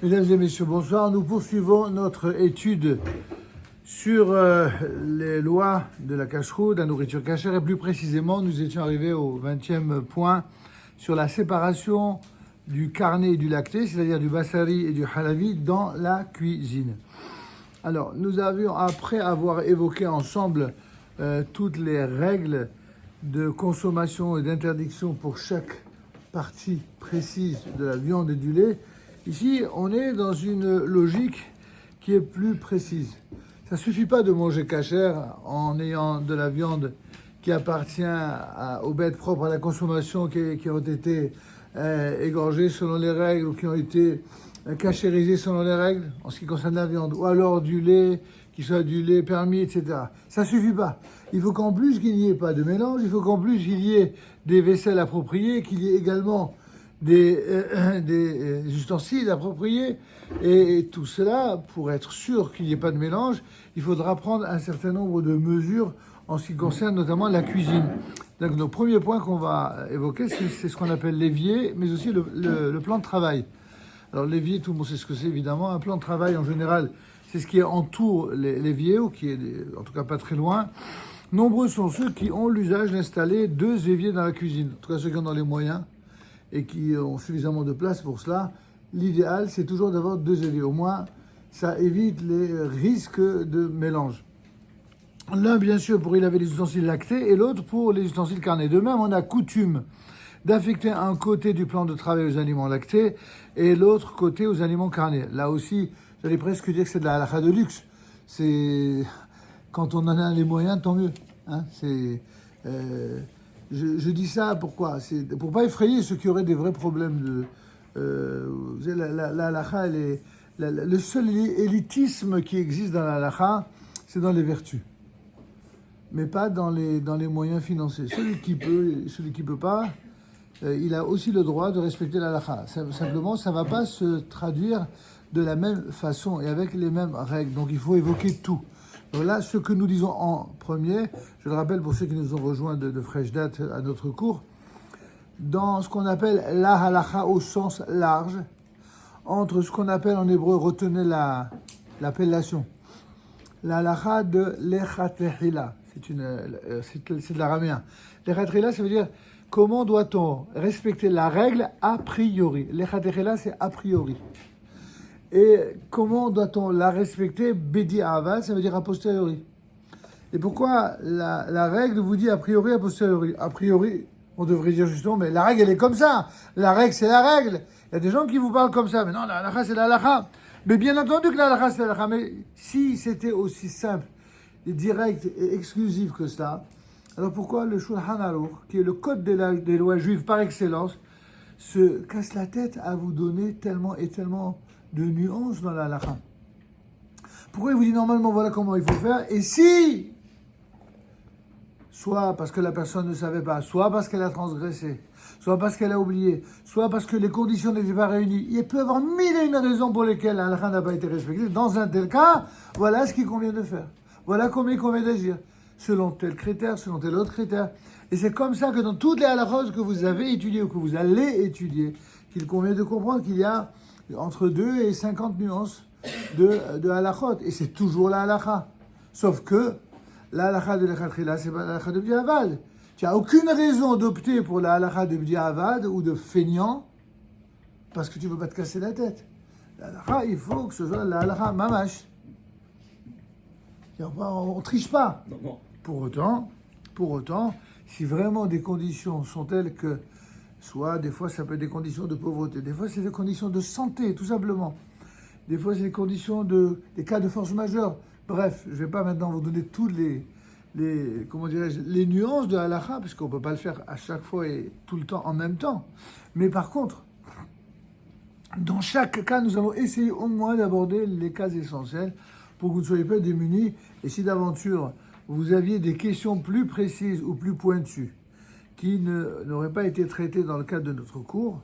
Mesdames et messieurs, bonsoir. Nous poursuivons notre étude sur les lois de la cacheroute, de la nourriture cachère, et plus précisément, nous étions arrivés au 20e point sur la séparation du carné et du lacté, c'est-à-dire du bassari et du halavi, dans la cuisine. Alors, nous avions, après avoir évoqué ensemble toutes les règles de consommation et d'interdiction pour chaque partie précise de la viande et du lait, ici, on est dans une logique qui est plus précise. Ça ne suffit pas de manger cachère en ayant de la viande qui appartient aux bêtes propres à la consommation, qui ont été égorgées selon les règles ou qui ont été cachérisées selon les règles en ce qui concerne la viande, ou alors du lait qui soit du lait permis, etc. Ça ne suffit pas. Il faut qu'en plus qu'il n'y ait pas de mélange, il faut qu'en plus qu'il y ait des vaisselles appropriées, qu'il y ait également des ustensiles appropriés, et tout cela, pour être sûr qu'il n'y ait pas de mélange, il faudra prendre un certain nombre de mesures en ce qui concerne notamment la cuisine. Donc le premier point qu'on va évoquer, c'est ce qu'on appelle l'évier, mais aussi le plan de travail. Alors l'évier, tout le monde sait ce que c'est évidemment. Un plan de travail en général, c'est ce qui entoure l'évier, ou qui est en tout cas pas très loin. Nombreux sont ceux qui ont l'usage d'installer 2 éviers dans la cuisine, en tout cas ceux qui ont dans les moyens et qui ont suffisamment de place pour cela. L'idéal, c'est toujours d'avoir 2 éviers. Au moins, ça évite les risques de mélange. L'un, bien sûr, pour y laver les ustensiles lactés, et l'autre pour les ustensiles carnés. De même, on a coutume d'affecter un côté du plan de travail aux aliments lactés et l'autre côté aux aliments carnés. Là aussi, j'allais presque dire que c'est de la halakha de luxe. C'est quand on en a les moyens, tant mieux. Hein, je dis ça pourquoi? C'est pour pas effrayer ceux qui auraient des vrais problèmes de la halakha. Le seul élitisme qui existe dans la halakha, c'est dans les vertus, mais pas dans les moyens financiers. Celui qui peut, celui qui peut pas, il a aussi le droit de respecter la halakha. Simplement, ça ne va pas se traduire de la même façon et avec les mêmes règles. Donc, il faut évoquer tout. Donc là, ce que nous disons en premier, je le rappelle pour ceux qui nous ont rejoints de fraîche date à notre cours, dans ce qu'on appelle la halakha au sens large, entre ce qu'on appelle en hébreu, retenez l'appellation, la halakha de l'echatehila, c'est de l'araméen. L'echatehila, ça veut dire comment doit-on respecter la règle a priori. L'echatehila, c'est a priori. Et comment doit-on la respecter bedi avad, ça veut dire a posteriori. Et pourquoi la règle vous dit a priori, a posteriori? A priori, on devrait dire justement, mais la règle, elle est comme ça. La règle, c'est la règle. Il y a des gens qui vous parlent comme ça. Mais non, la halakha, c'est la halakha. Mais bien entendu que la halakha, c'est la halakha. Mais si c'était aussi simple, et direct et exclusif que ça, alors pourquoi le Shulchan Aruch, qui est le code des lois juives par excellence, se casse la tête à vous donner tellement et tellement de nuances dans la halakha? Pourquoi il vous dit normalement voilà comment il faut faire, et si, soit parce que la personne ne savait pas, soit parce qu'elle a transgressé, soit parce qu'elle a oublié, soit parce que les conditions n'étaient pas réunies, il peut y avoir 1001 raisons pour lesquelles la halakha n'a pas été respectée. Dans un tel cas, voilà ce qu'il convient de faire. Voilà comment il convient d'agir, selon tel critère, selon tel autre critère. Et c'est comme ça que dans toutes les halakhot que vous avez étudiées ou que vous allez étudier, qu'il convient de comprendre qu'il y a entre 2 et 50 nuances de halakhot. Et c'est toujours la halakha. Sauf que la halakha de l'echatchila, c'est pas la halakha de bdi avad. Tu n'as aucune raison d'opter pour la halakha de bdi avad ou de feignant parce que tu ne veux pas te casser la tête. La halakha, il faut que ce soit la halakha mamash. On ne triche pas. Pour autant, si vraiment des conditions sont telles que, soit des fois ça peut être des conditions de pauvreté, des fois c'est des conditions de santé, tout simplement. Des fois c'est des conditions des cas de force majeure. Bref, je ne vais pas maintenant vous donner toutes les nuances de halakha, parce qu'on ne peut pas le faire à chaque fois et tout le temps en même temps. Mais par contre, dans chaque cas, nous allons essayer au moins d'aborder les cas essentiels pour que vous ne soyez pas démunis. Et si d'aventure, vous aviez des questions plus précises ou plus pointues qui n'auraient pas été traitées dans le cadre de notre cours,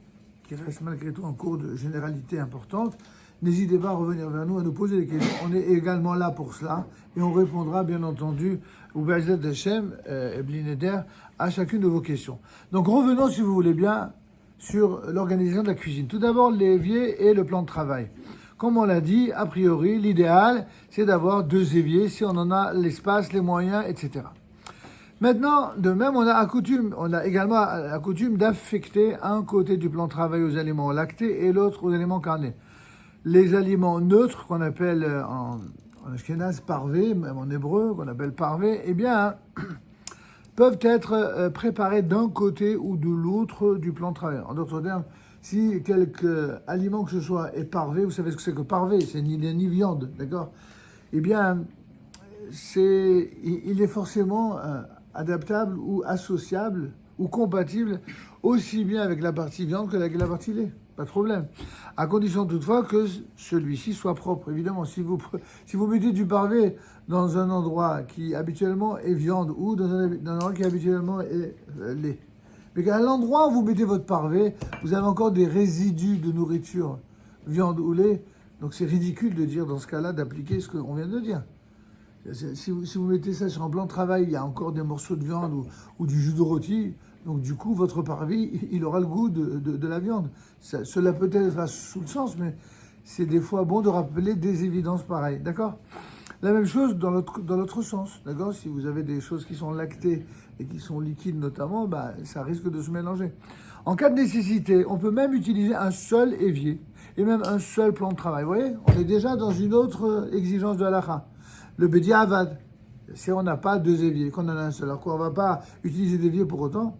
qui reste malgré tout un cours de généralité importante, n'hésitez pas à revenir vers nous, à nous poser des questions. On est également là pour cela et on répondra bien entendu au Be'ezrat Hashem et Bli Neder à chacune de vos questions. Donc revenons, si vous voulez bien, sur l'organisation de la cuisine. Tout d'abord, l'évier et le plan de travail. Comme on l'a dit, a priori, l'idéal, c'est d'avoir 2 éviers si on en a l'espace, les moyens, etc. Maintenant, de même, on a également la coutume d'affecter un côté du plan de travail aux aliments lactés et l'autre aux aliments carnés. Les aliments neutres, qu'on appelle en ashkénaze parvé, même en hébreu, qu'on appelle parvé, eh bien, peuvent être préparés d'un côté ou de l'autre du plan de travail. En d'autres termes, si quelque aliment que ce soit est parvé, vous savez ce que c'est que parvé, c'est ni viande, d'accord? Eh bien, il est forcément adaptable ou associable ou compatible aussi bien avec la partie viande que avec la partie lait. Pas de problème. À condition toutefois que celui-ci soit propre. Évidemment, si vous mettez du parvé dans un endroit qui habituellement est viande ou dans un endroit qui habituellement est lait, mais qu'à l'endroit où vous mettez votre parvé, vous avez encore des résidus de nourriture, viande ou lait, donc c'est ridicule de dire dans ce cas-là d'appliquer ce qu'on vient de dire. Si vous mettez ça sur un plan de travail, il y a encore des morceaux de viande ou du jus de rôti, donc du coup, votre parvis, il aura le goût de la viande. Cela peut-être va sous le sens, mais c'est des fois bon de rappeler des évidences pareilles, d'accord? La même chose dans l'autre sens, d'accord? Si vous avez des choses qui sont lactées et qui sont liquides notamment, bah, ça risque de se mélanger. En cas de nécessité, on peut même utiliser un seul évier et même un seul plan de travail. Vous voyez, on est déjà dans une autre exigence de halakha. Le bediavad, si on n'a pas 2 éviers, qu'on en a un seul, alors qu'on ne va pas utiliser d'évier pour autant,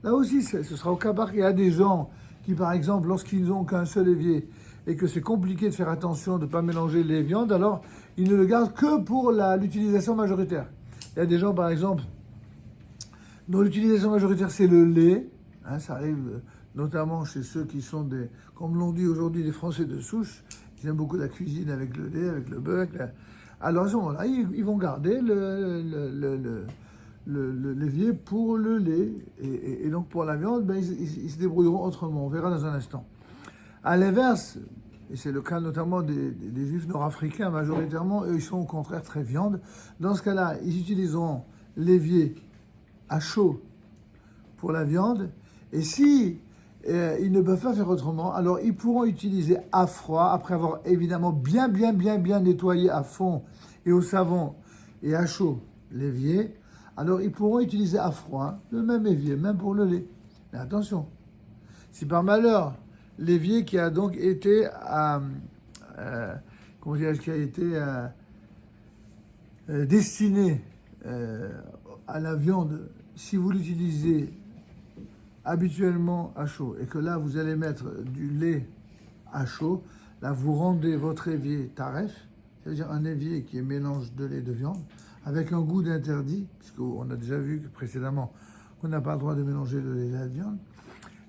là aussi, ce sera au cas par cas. Il y a des gens qui, par exemple, lorsqu'ils n'ont qu'un seul évier et que c'est compliqué de faire attention de ne pas mélanger les viandes, alors ils ne le gardent que pour l'utilisation majoritaire. Il y a des gens, par exemple, dont l'utilisation majoritaire, c'est le lait. Hein, ça arrive notamment chez ceux qui sont comme l'on dit aujourd'hui, des Français de souche. Ils aiment beaucoup la cuisine avec le lait, avec le beurre. Alors à ce moment-là, ils vont garder l'évier pour le lait. Et donc pour la viande, ben, ils se débrouilleront autrement. On verra dans un instant. À l'inverse, et c'est le cas notamment des juifs nord-africains majoritairement, eux ils sont au contraire très viande. Dans ce cas-là, ils utiliseront l'évier à chaud pour la viande. Et si ils ne peuvent pas faire autrement, alors ils pourront utiliser à froid, après avoir évidemment bien nettoyé à fond et au savon et à chaud l'évier. Alors ils pourront utiliser à froid le même évier, même pour le lait. Mais attention, si par malheur l'évier qui a donc été destiné à la viande, si vous l'utilisez habituellement à chaud et que là vous allez mettre du lait à chaud, là vous rendez votre évier taref, c'est-à-dire un évier qui est mélange de lait et de viande, avec un goût d'interdit, puisqu'on a déjà vu précédemment qu'on n'a pas le droit de mélanger le lait et la viande.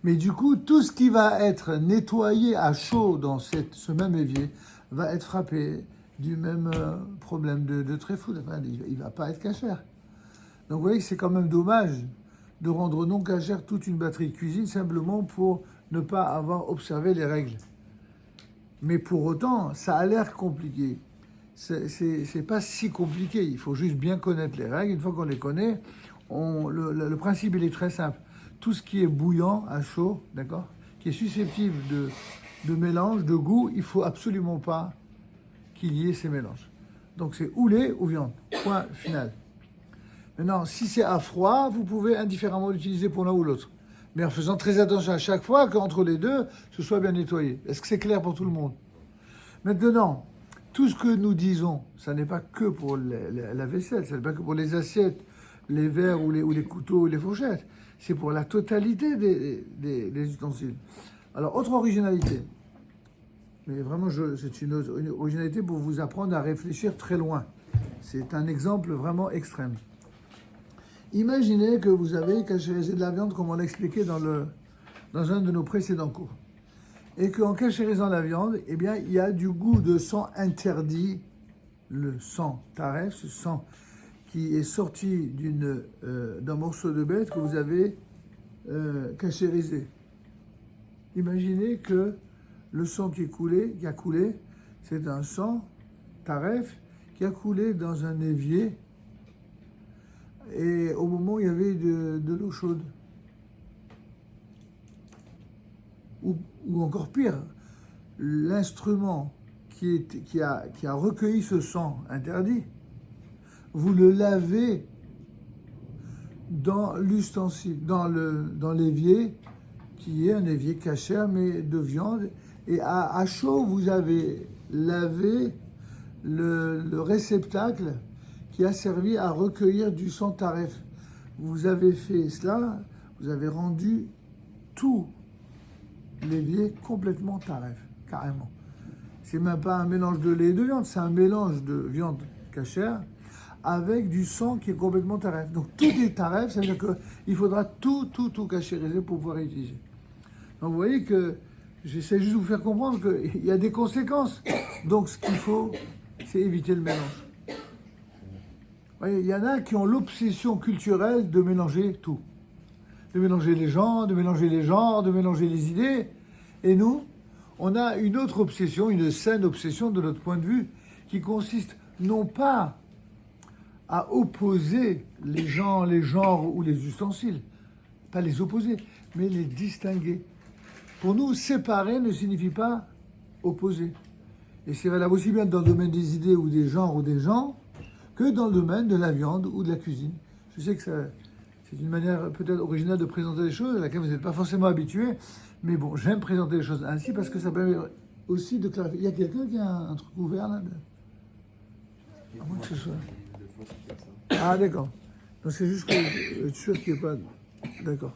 Mais du coup, tout ce qui va être nettoyé à chaud dans ce même évier va être frappé du même problème de tréfout. Enfin, il ne va pas être cachère. Donc vous voyez que c'est quand même dommage de rendre non cachère toute une batterie de cuisine simplement pour ne pas avoir observé les règles. Mais pour autant, ça a l'air compliqué. C'est pas si compliqué. Il faut juste bien connaître les règles. Une fois qu'on les connaît, le principe il est très simple. Tout ce qui est bouillant à chaud, d'accord, qui est susceptible de mélange, de goût, il faut absolument pas qu'il y ait ces mélanges. Donc c'est ou lait ou viande. Point final. Maintenant, si c'est à froid, vous pouvez indifféremment l'utiliser pour l'un ou l'autre. Mais en faisant très attention à chaque fois qu'entre les deux, ce soit bien nettoyé. Est-ce que c'est clair pour tout le monde? Maintenant, tout ce que nous disons, ça n'est pas que pour la vaisselle, ça n'est pas que pour les assiettes, les verres ou les couteaux ou les fourchettes. C'est pour la totalité des ustensiles. Alors, autre originalité. Mais vraiment, c'est une originalité pour vous apprendre à réfléchir très loin. C'est un exemple vraiment extrême. Imaginez que vous avez cachérisé de la viande, comme on l'a expliqué dans un de nos précédents cours. Et qu'en cachérisant la viande, eh bien, il y a du goût de sang interdit, le sang taref, ce sang qui est sorti d'un morceau de bête que vous avez cachérisé. Imaginez que le sang qui a coulé, c'est un sang taref qui a coulé dans un évier et au moment où il y avait de l'eau chaude. Ou encore pire, l'instrument qui a recueilli ce sang interdit, vous le lavez dans l'ustensile, dans l'évier, qui est un évier cachère, mais de viande. Et à chaud, vous avez lavé le réceptacle qui a servi à recueillir du sang taref. Vous avez fait cela, vous avez rendu tout l'évier complètement taref, carrément. C'est même pas un mélange de lait et de viande, c'est un mélange de viande cachère avec du sang qui est complètement taref. Donc tout est taref, ça veut dire qu'il faudra tout cachériser pour pouvoir utiliser. Donc vous voyez que j'essaie juste de vous faire comprendre qu'il y a des conséquences. Donc ce qu'il faut, c'est éviter le mélange. Vous voyez, il y en a qui ont l'obsession culturelle de mélanger tout. De mélanger les gens, de mélanger les genres, de mélanger les idées. Et nous, on a une autre obsession, une saine obsession de notre point de vue, qui consiste non pas à opposer les gens, les genres ou les ustensiles, pas les opposer, mais les distinguer. Pour nous, séparer ne signifie pas opposer. Et c'est valable aussi bien dans le domaine des idées ou des genres ou des gens que dans le domaine de la viande ou de la cuisine. Je sais que c'est une manière peut-être originale de présenter les choses à laquelle vous n'êtes pas forcément habitué, mais bon, j'aime présenter les choses ainsi parce que ça permet aussi de clarifier. Il y a quelqu'un qui a un truc ouvert là? À moins que ce soit. Ah d'accord. Donc c'est juste que je suis sûr qu'il n'y ait pas... D'accord.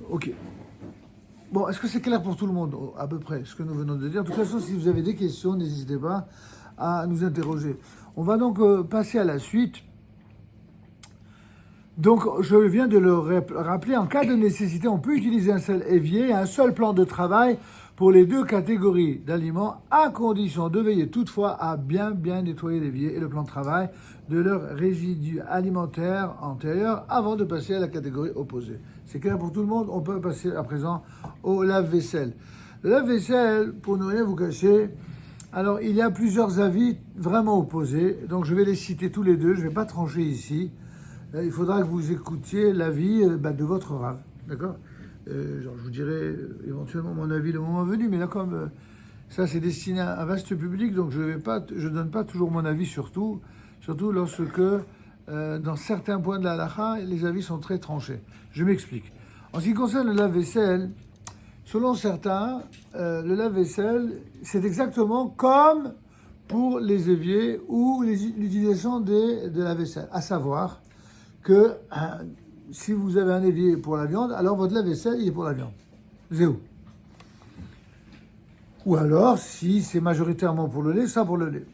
Ok. Bon, est-ce que c'est clair pour tout le monde, à peu près, ce que nous venons de dire? De toute façon, si vous avez des questions, n'hésitez pas à nous interroger. On va donc passer à la suite. Donc, je viens de le rappeler, en cas de nécessité, on peut utiliser un seul évier et un seul plan de travail pour les deux catégories d'aliments, à condition de veiller toutefois à bien nettoyer l'évier et le plan de travail de leurs résidus alimentaires antérieurs avant de passer à la catégorie opposée. C'est clair pour tout le monde? On peut passer à présent au lave-vaisselle. Le lave-vaisselle, pour ne rien vous cacher, alors il y a plusieurs avis vraiment opposés, donc je vais les citer tous les deux, je ne vais pas trancher ici. Il faudra que vous écoutiez l'avis de votre rave, d'accord? Je vous dirai éventuellement mon avis le moment venu, mais là comme ça c'est destiné à un vaste public, donc je donne pas toujours mon avis surtout lorsque dans certains points de la halakha, les avis sont très tranchés. Je m'explique. En ce qui concerne le lave-vaisselle, selon certains, le lave-vaisselle, c'est exactement comme pour les éviers ou l'utilisation de la vaisselle, à savoir que si vous avez un évier pour la viande, alors votre lave-vaisselle, il est pour la viande. C'est où? Ou alors, si c'est majoritairement pour le lait, ça pour le lait.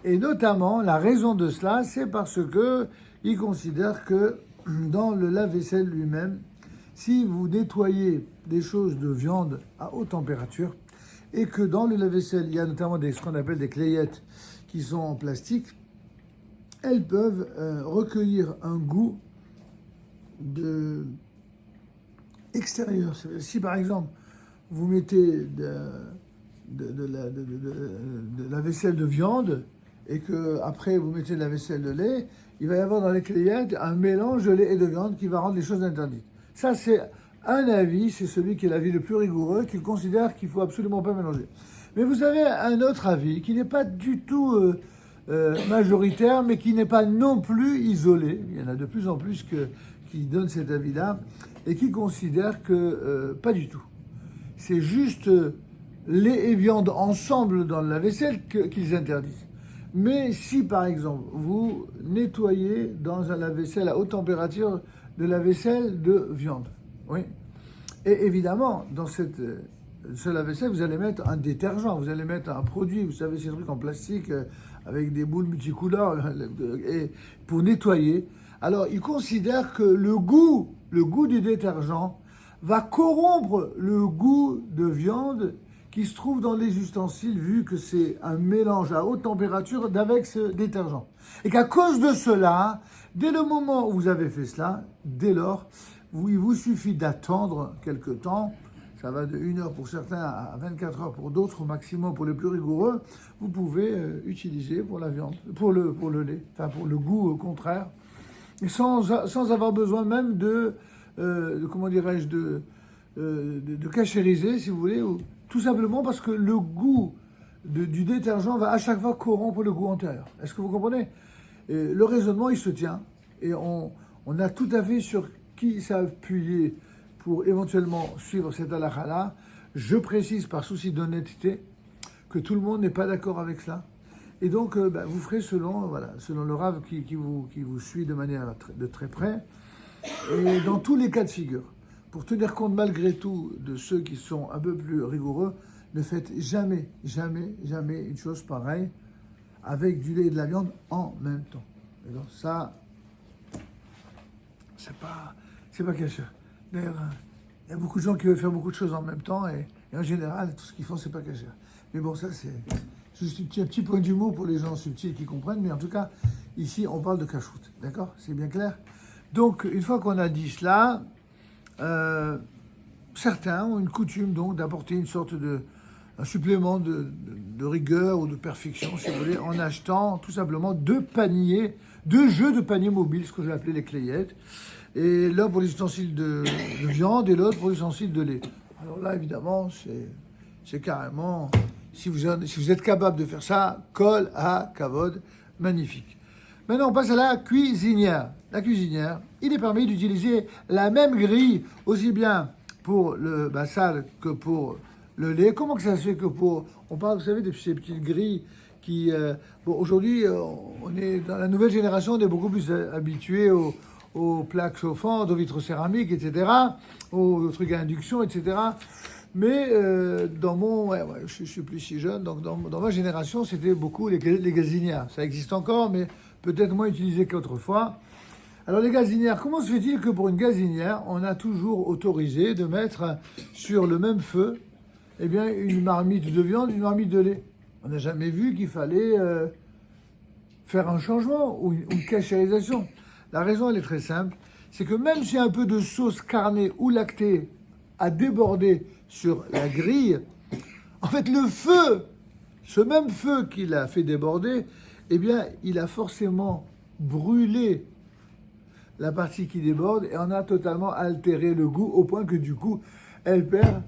Et notamment, la raison de cela, c'est parce que ils considèrent que dans le lave-vaisselle lui-même, si vous nettoyez des choses de viande à haute température, et que dans le lave-vaisselle, il y a notamment ce qu'on appelle des clayettes qui sont en plastique, elles peuvent recueillir un goût extérieur. Si par exemple, vous mettez de la vaisselle de viande et que après vous mettez de la vaisselle de lait, il va y avoir dans les clayettes un mélange de lait et de viande qui va rendre les choses interdites. Ça, c'est un avis, c'est celui qui est l'avis le plus rigoureux, qui considère qu'il ne faut absolument pas mélanger. Mais vous avez un autre avis qui n'est pas du tout majoritaire, mais qui n'est pas non plus isolé. Il y en a de plus en plus qui donnent cet avis-là et qui considèrent que pas du tout. C'est juste lait et viande ensemble dans la vaisselle qu'ils interdisent. Mais si, par exemple, vous nettoyez dans un lave-vaisselle à haute température de la vaisselle de viande, oui, et évidemment, dans ce lave-vaisselle, vous allez mettre un détergent, vous allez mettre un produit, vous savez, ces trucs en plastique avec des boules multicouleurs et pour nettoyer. Alors, ils considèrent que le goût du détergent va corrompre le goût de viande qui se trouve dans les ustensiles, vu que c'est un mélange à haute température avec ce détergent. Et qu'à cause de cela, dès le moment où vous avez fait cela, dès lors, il vous suffit d'attendre quelque temps, ça va de 1 heure pour certains à 24 heures pour d'autres, au maximum pour les plus rigoureux, vous pouvez utiliser pour la viande, pour le lait, enfin pour le goût contraire, et sans avoir besoin même de comment dirais-je, de cachériser, si vous voulez, tout simplement parce que le goût du détergent va à chaque fois corrompre le goût antérieur. Est-ce que vous comprenez? Et le raisonnement, il se tient. Et on a tout à fait sur qui s'appuyer pour éventuellement suivre cette halakha-là. Je précise par souci d'honnêteté que tout le monde n'est pas d'accord avec cela. Et donc, vous ferez selon le Rav qui vous suit de manière de très près. Et dans tous les cas de figure, pour tenir compte malgré tout de ceux qui sont un peu plus rigoureux, ne faites jamais une chose pareille avec du lait et de la viande en même temps. Et donc ça, c'est pas caché. D'ailleurs, il y a beaucoup de gens qui veulent faire beaucoup de choses en même temps et en général, tout ce qu'ils font, c'est pas caché. Mais bon, ça, c'est juste un petit point d'humour pour les gens subtils qui comprennent. Mais en tout cas, ici, on parle de cache-route. D'accord? C'est bien clair? Donc, une fois qu'on a dit cela, certains ont une coutume donc d'apporter une sorte un supplément de rigueur ou de perfection, si vous voulez, en achetant tout simplement deux jeux de paniers mobiles, ce que j'ai appelé les clayettes, et l'un pour les ustensiles de viande et l'autre pour les ustensiles de lait. Alors là, évidemment, c'est carrément, si vous êtes capable de faire ça, kol ha kavod, magnifique. Maintenant, on passe à la cuisinière. La cuisinière, il est permis d'utiliser la même grille, aussi bien pour le bassal que pour le lait. Comment que ça se fait que on parle, vous savez, de ces petites grilles qui... aujourd'hui, on est dans la nouvelle génération, on est beaucoup plus habitué aux plaques chauffantes, aux vitres céramiques, etc., aux trucs à induction, etc., mais je suis plus si jeune, donc dans ma génération, c'était beaucoup les gazinières. Ça existe encore, mais peut-être moins utilisé qu'autrefois. Alors les gazinières, comment se fait-il que pour une gazinière, on a toujours autorisé de mettre sur le même feu une marmite de viande, une marmite de lait? On n'a jamais vu qu'il fallait faire un changement ou une cachérisation. La raison, elle est très simple, c'est que même si un peu de sauce carnée ou lactée a débordé sur la grille, en fait le feu, ce même feu qui l'a fait déborder, il a forcément brûlé la partie qui déborde et on a totalement altéré le goût au point que du coup, elle perd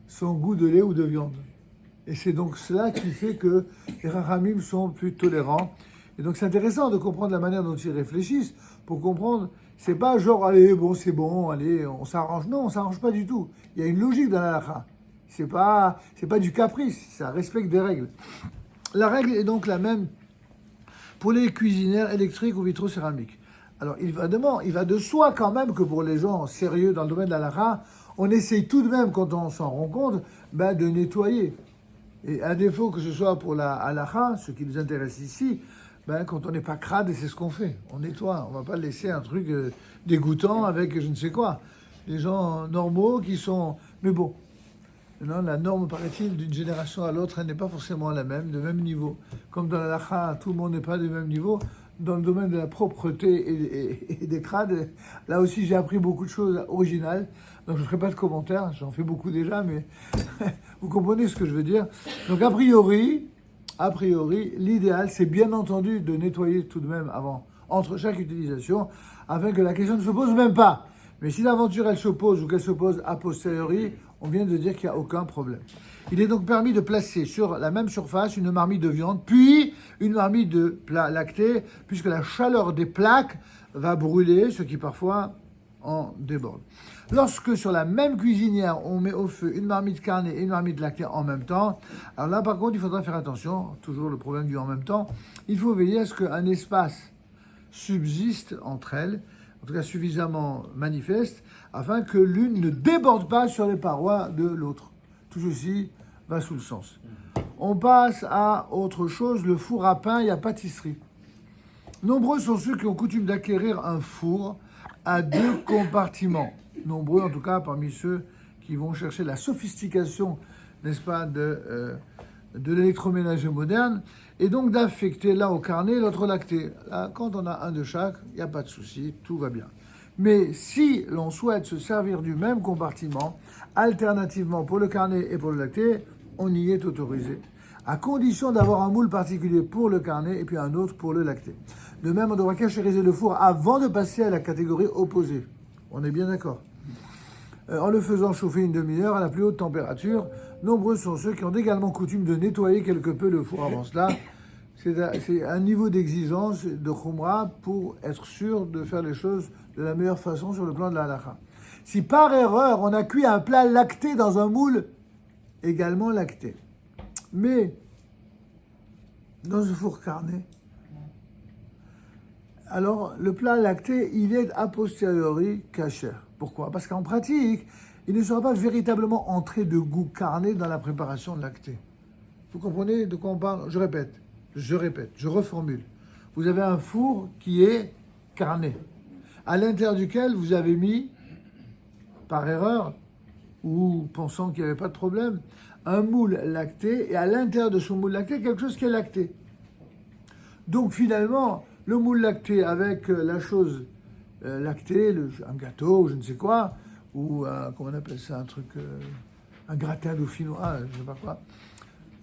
son goût de lait ou de viande. Et c'est donc cela qui fait que les Rachamim sont plus tolérants. Et donc c'est intéressant de comprendre la manière dont ils réfléchissent pour comprendre, c'est pas genre, allez, bon, c'est bon, allez, on s'arrange. Non, on s'arrange pas du tout. Il y a une logique dans la halakha. C'est pas du caprice, ça respecte des règles. La règle est donc la même pour les cuisinières électriques ou vitrocéramiques. Alors, il va de soi quand même que pour les gens sérieux dans le domaine de la halakha, on essaye tout de même, quand on s'en rend compte, de nettoyer. Et à défaut que ce soit pour la halakha, ce qui nous intéresse ici, quand on n'est pas crade, c'est ce qu'on fait. On nettoie. On ne va pas laisser un truc dégoûtant avec je ne sais quoi. Les gens normaux qui sont... Mais bon, non, la norme, paraît-il, d'une génération à l'autre, elle n'est pas forcément la même, de même niveau. Comme dans la halakha, tout le monde n'est pas du même niveau. Dans le domaine de la propreté et des crades, là aussi, j'ai appris beaucoup de choses originales. Donc, je ne ferai pas de commentaires. J'en fais beaucoup déjà, mais vous comprenez ce que je veux dire. Donc, a priori, l'idéal, c'est bien entendu de nettoyer tout de même avant, entre chaque utilisation, afin que la question ne se pose même pas. Mais si l'aventure, elle se pose ou qu'elle se pose a posteriori, on vient de dire qu'il n'y a aucun problème. Il est donc permis de placer sur la même surface une marmite de viande, puis une marmite de plat lacté, puisque la chaleur des plaques va brûler, ce qui parfois en déborde. Lorsque sur la même cuisinière, on met au feu une marmite carnée et une marmite lactée en même temps, alors là par contre il faudra faire attention, toujours le problème du en même temps, il faut veiller à ce qu'un espace subsiste entre elles, en tout cas suffisamment manifeste, afin que l'une ne déborde pas sur les parois de l'autre. Tout ceci va sous le sens. On passe à autre chose, le four à pain et à pâtisserie. Nombreux sont ceux qui ont coutume d'acquérir un four à 2 compartiments. Nombreux en tout cas parmi ceux qui vont chercher la sophistication, n'est-ce pas, de l'électroménager moderne, et donc d'affecter l'un au carnet, l'autre au lacté. Là, quand on a un de chaque, il n'y a pas de souci, tout va bien. Mais si l'on souhaite se servir du même compartiment, alternativement pour le carnet et pour le lacté, on y est autorisé, à condition d'avoir un moule particulier pour le carnet et puis un autre pour le lacté. De même, on devra cachériser le four avant de passer à la catégorie opposée. On est bien d'accord. en le faisant chauffer une demi-heure à la plus haute température. Nombreux sont ceux qui ont également coutume de nettoyer quelque peu le four avant cela. C'est un niveau d'exigence de Khumra pour être sûr de faire les choses de la meilleure façon sur le plan de la halakha. Si par erreur on a cuit un plat lacté dans un moule, également lacté, mais dans un four carné, alors le plat lacté, il est a posteriori kasher. Pourquoi? Parce qu'en pratique, il ne sera pas véritablement entré de goût carné dans la préparation lactée. Vous comprenez de quoi on parle? Je répète, je reformule. Vous avez un four qui est carné, à l'intérieur duquel vous avez mis, par erreur, ou pensant qu'il n'y avait pas de problème, un moule lacté, et à l'intérieur de ce moule lacté, quelque chose qui est lacté. Donc finalement, le moule lacté avec la chose lactée, un gâteau, je ne sais quoi, ou comment on appelle ça, un gratin dauphinois, je ne sais pas quoi.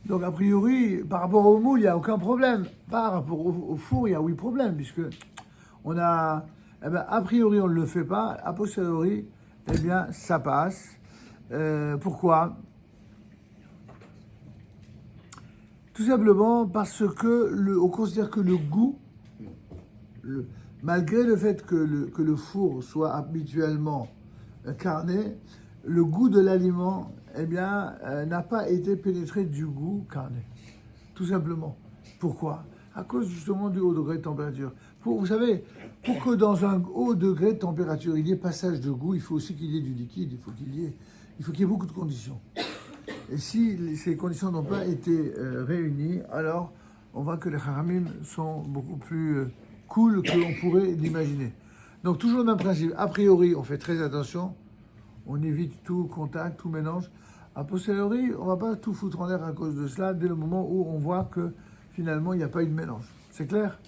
Donc a priori, par rapport au moule, il n'y a aucun problème. Par rapport au four, il y a oui problème, puisque on a, a priori, on ne le fait pas, a posteriori, eh bien, ça passe. Pourquoi? Tout simplement parce que on considère que le goût, malgré le fait que le four soit habituellement carné, le goût de l'aliment, eh bien, n'a pas été pénétré du goût carné. Tout simplement. Pourquoi? À cause justement du haut degré de température. Vous savez, pour que dans un haut degré de température, il y ait passage de goût, il faut aussi qu'il y ait du liquide, il faut qu'il y ait beaucoup de conditions. Et si ces conditions n'ont pas été réunies, alors on voit que les haramim sont beaucoup plus cool que l'on pourrait l'imaginer. Donc toujours le même principe. A priori, on fait très attention, on évite tout contact, tout mélange. A posteriori, on ne va pas tout foutre en l'air à cause de cela dès le moment où on voit que finalement il n'y a pas eu de mélange. C'est clair?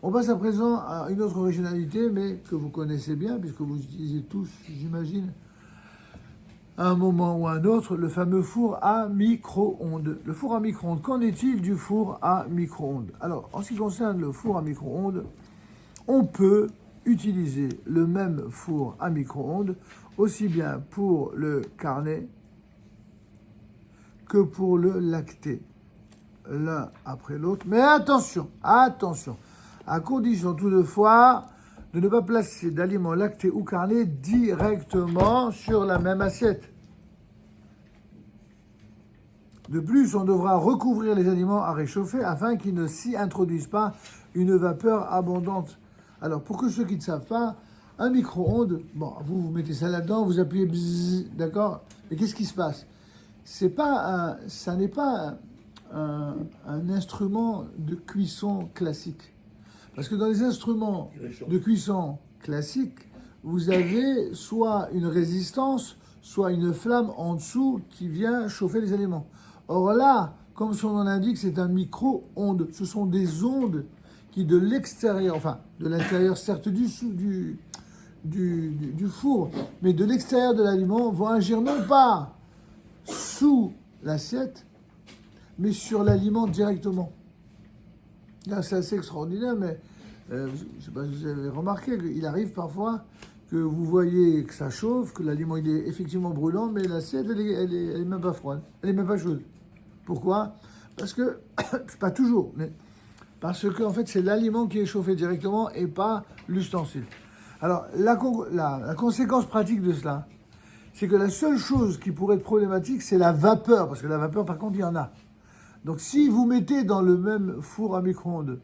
On passe à présent à une autre originalité, mais que vous connaissez bien, puisque vous utilisez tous, j'imagine, à un moment ou à un autre, le fameux four à micro-ondes. Le four à micro-ondes, qu'en est-il du four à micro-ondes? Alors, en ce qui concerne le four à micro-ondes, on peut utiliser le même four à micro-ondes, aussi bien pour le carnet que pour le lacté, l'un après l'autre. Mais attention, à condition toutefois de ne pas placer d'aliments lactés ou carnés directement sur la même assiette. De plus, on devra recouvrir les aliments à réchauffer afin qu'ils ne s'y introduisent pas une vapeur abondante. Alors, pour que ceux qui ne savent pas, un micro-ondes, bon, vous mettez ça là-dedans, vous appuyez bzzz, d'accord? Mais qu'est-ce qui se passe? Ça n'est pas un instrument de cuisson classique. Parce que dans les instruments de cuisson classiques, vous avez soit une résistance, soit une flamme en dessous qui vient chauffer les aliments. Or là, comme son nom l'indique, c'est un micro-ondes. Ce sont des ondes qui de l'extérieur, enfin de l'intérieur certes du four, mais de l'extérieur de l'aliment vont agir non pas sous l'assiette, mais sur l'aliment directement. Là, c'est assez extraordinaire, mais je ne sais pas si vous avez remarqué qu'il arrive parfois que vous voyez que ça chauffe, que l'aliment il est effectivement brûlant, mais l'assiette, elle est même pas froide, elle est même pas chaude. Pourquoi? Parce que, pas toujours, mais parce que en fait, c'est l'aliment qui est chauffé directement et pas l'ustensile. Alors, la conséquence pratique de cela, c'est que la seule chose qui pourrait être problématique, c'est la vapeur, parce que la vapeur, par contre, il y en a. Donc, si vous mettez dans le même four à micro-ondes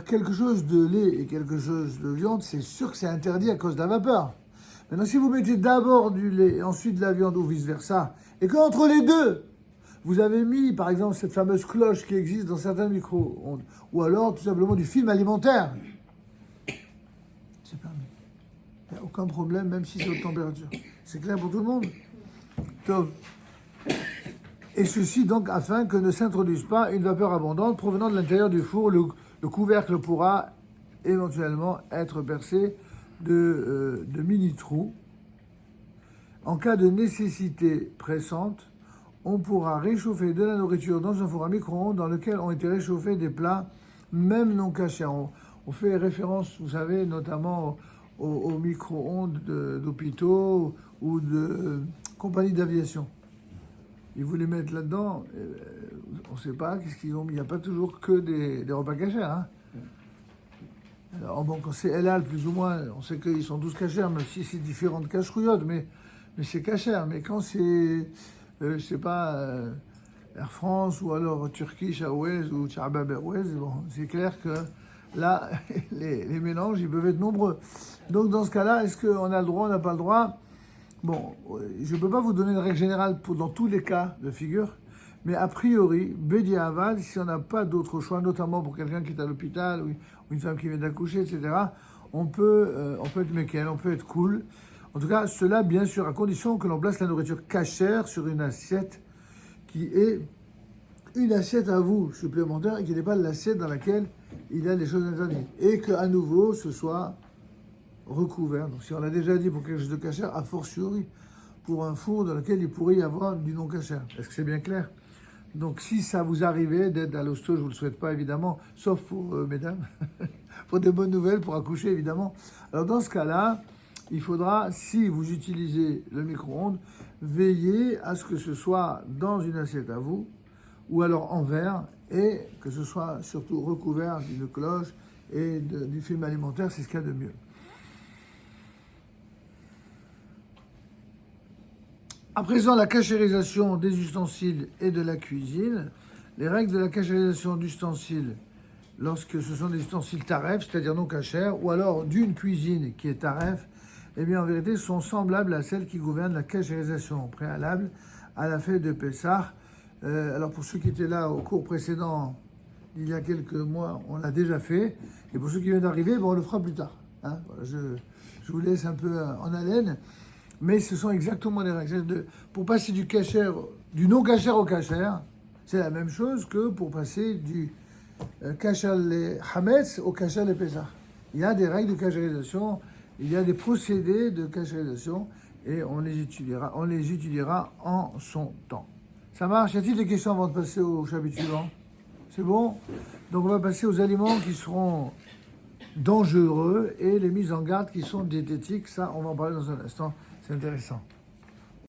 quelque chose de lait et quelque chose de viande, c'est sûr que c'est interdit à cause de la vapeur. Maintenant, si vous mettez d'abord du lait et ensuite de la viande ou vice-versa, et qu'entre les deux, vous avez mis, par exemple, cette fameuse cloche qui existe dans certains micro-ondes, ou alors tout simplement du film alimentaire, c'est permis. Il n'y a aucun problème, même si c'est haute température. C'est clair pour tout le monde? Donc, et ceci donc afin que ne s'introduise pas une vapeur abondante provenant de l'intérieur du four. Le couvercle pourra éventuellement être percé de mini-trous. En cas de nécessité pressante, on pourra réchauffer de la nourriture dans un four à micro-ondes dans lequel ont été réchauffés des plats, même non cachés. On fait référence, vous savez, notamment aux micro-ondes d'hôpitaux ou de compagnies d'aviation. Ils voulaient mettre là-dedans, on ne sait pas qu'est-ce qu'ils ont mis. Il n'y a pas toujours que des repas cachers. Hein. Alors, bon, quand c'est halal, plus ou moins, on sait qu'ils sont tous cachers, même si c'est différentes cacherouillottes, mais c'est cacher. Mais quand c'est, je sais pas, Air France ou alors Turkish Airways ou Chabab Airways, bon, c'est clair que là, les mélanges, ils peuvent être nombreux. Donc, dans ce cas-là, est-ce qu'on a le droit, on n'a pas le droit? Bon, je ne peux pas vous donner une règle générale dans tous les cas de figure, mais a priori, Bedi Avad, si on n'a pas d'autre choix, notamment pour quelqu'un qui est à l'hôpital ou une femme qui vient d'accoucher, etc., on peut être méquel, on peut être cool. En tout cas, cela, bien sûr, à condition que l'on place la nourriture cachère sur une assiette qui est une assiette à vous supplémentaire et qui n'est pas l'assiette dans laquelle il y a les choses interdites. Et qu'à nouveau, ce soit recouvert. Donc si on l'a déjà dit pour quelque chose de cachère, a fortiori pour un four dans lequel il pourrait y avoir du non cachère. Est-ce que c'est bien clair? Donc si ça vous arrivait d'être à l'hosto, je ne vous le souhaite pas évidemment, sauf pour mesdames, pour des bonnes nouvelles, pour accoucher évidemment. Alors dans ce cas-là, il faudra, si vous utilisez le micro-ondes, veiller à ce que ce soit dans une assiette à vous, ou alors en verre, et que ce soit surtout recouvert d'une cloche et du film alimentaire, c'est ce qu'il y a de mieux. À présent, la cachérisation des ustensiles et de la cuisine. Les règles de la cachérisation d'ustensiles, lorsque ce sont des ustensiles taref, c'est-à-dire non cachères, ou alors d'une cuisine qui est taref, eh bien en vérité sont semblables à celles qui gouvernent la cachérisation préalable à la fête de Pessah. Alors pour ceux qui étaient là au cours précédent, il y a quelques mois, on l'a déjà fait. Et pour ceux qui viennent d'arriver, bon, on le fera plus tard. Hein. Voilà, je vous laisse un peu en haleine. Mais ce sont exactement les règles. Pour passer du cachère, du non cachère au cachère, c'est la même chose que pour passer du cachère les hametz au cachère les pesach. Il y a des règles de cachérisation, il y a des procédés de cachérisation et on les étudiera en son temps. Ça marche? Y a-t-il des questions avant de passer au chapitre suivant? C'est bon? Donc on va passer aux aliments qui seront dangereux et les mises en garde qui sont diététiques. Ça, on va en parler dans un instant. C'est intéressant.